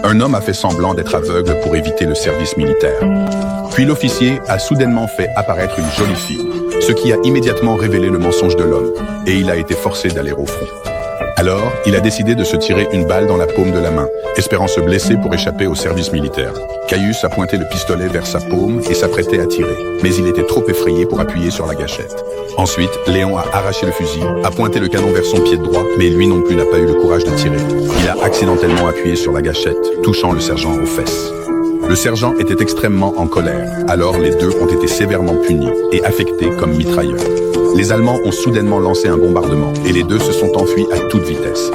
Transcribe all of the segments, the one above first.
Un homme a fait semblant d'être aveugle pour éviter le service militaire. Puis l'officier a soudainement fait apparaître une jolie fille, ce qui a immédiatement révélé le mensonge de l'homme, et il a été forcé d'aller au front. Alors, il a décidé de se tirer une balle dans la paume de la main, espérant se blesser pour échapper au service militaire. Caius a pointé le pistolet vers sa paume et s'apprêtait à tirer, mais il était trop effrayé pour appuyer sur la gâchette. Ensuite, Léon a arraché le fusil, a pointé le canon vers son pied droit, mais lui non plus n'a pas eu le courage de tirer. Il a accidentellement appuyé sur la gâchette, touchant le sergent aux fesses. Le sergent était extrêmement en colère, alors les deux ont été sévèrement punis et affectés comme mitrailleurs. Les Allemands ont soudainement lancé un bombardement et les deux se sont enfuis à toute vitesse.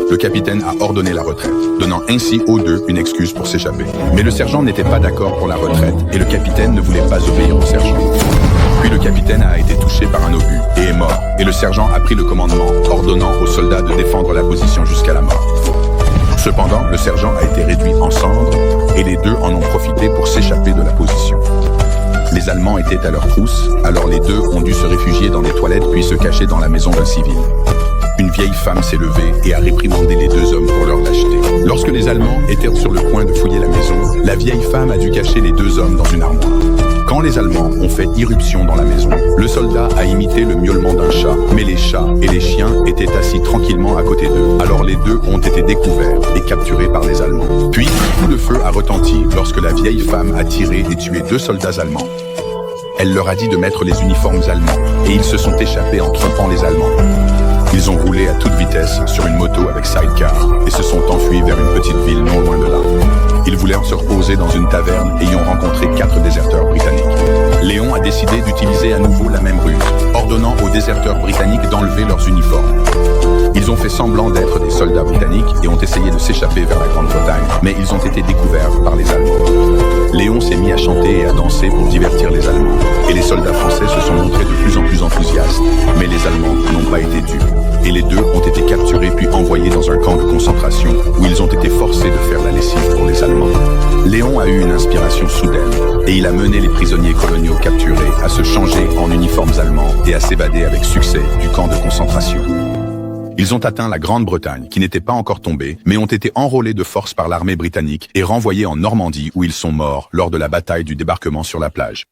Le capitaine a ordonné la retraite, donnant ainsi aux deux une excuse pour s'échapper. Mais le sergent n'était pas d'accord pour la retraite et le capitaine ne voulait pas obéir au sergent. Puis le capitaine a été touché par un obus et est mort, et le sergent a pris le commandement, ordonnant aux soldats de défendre la position jusqu'à la mort. Cependant, le sergent a été réduit en cendres et les deux en ont profité pour s'échapper de la position. Les Allemands étaient à leur trousse, alors les deux ont dû se réfugier dans des toilettes puis se cacher dans la maison d'un civil. Une vieille femme s'est levée et a réprimandé les deux hommes pour leur lâcheté. Lorsque les Allemands étaient sur le point de fouiller la maison, la vieille femme a dû cacher les deux hommes dans une armoire. Quand les Allemands ont fait irruption dans la maison, le soldat a imité le miaulement d'un chat, mais les chats et les chiens étaient assis tranquillement à côté d'eux. Alors les deux ont été découverts et capturés par les Allemands. Puis, un coup de feu a retenti lorsque la vieille femme a tiré et tué deux soldats allemands. Elle leur a dit de mettre les uniformes allemands et ils se sont échappés en trompant les Allemands. Ils ont roulé à toute vitesse sur une moto avec sidecar et se sont enfuis vers une petite ville non loin de là. Ils voulaient se reposer dans une taverne et y ont rencontré 4 déserteurs britanniques. Léon a décidé d'utiliser à nouveau la même ruse, ordonnant aux déserteurs britanniques d'enlever leurs uniformes. Ils ont fait semblant d'être des soldats britanniques et ont essayé de s'échapper vers la Grande-Bretagne, mais ils ont été découverts par les Allemands. Léon s'est mis à chanter et à danser pour divertir les Allemands, et les soldats français se sont montrés de plus en plus enthousiastes, mais les Allemands n'ont pas été dupes, et les deux ont été capturés puis envoyés dans un camp de concentration où ils ont été forcés de faire la lessive pour les Allemands. Léon a eu une inspiration soudaine, et il a mené les prisonniers coloniaux capturés à se changer en uniformes allemands et à s'évader avec succès du camp de concentration. Ils ont atteint la Grande-Bretagne, qui n'était pas encore tombée, mais ont été enrôlés de force par l'armée britannique et renvoyés en Normandie où ils sont morts lors de la bataille du débarquement sur la plage.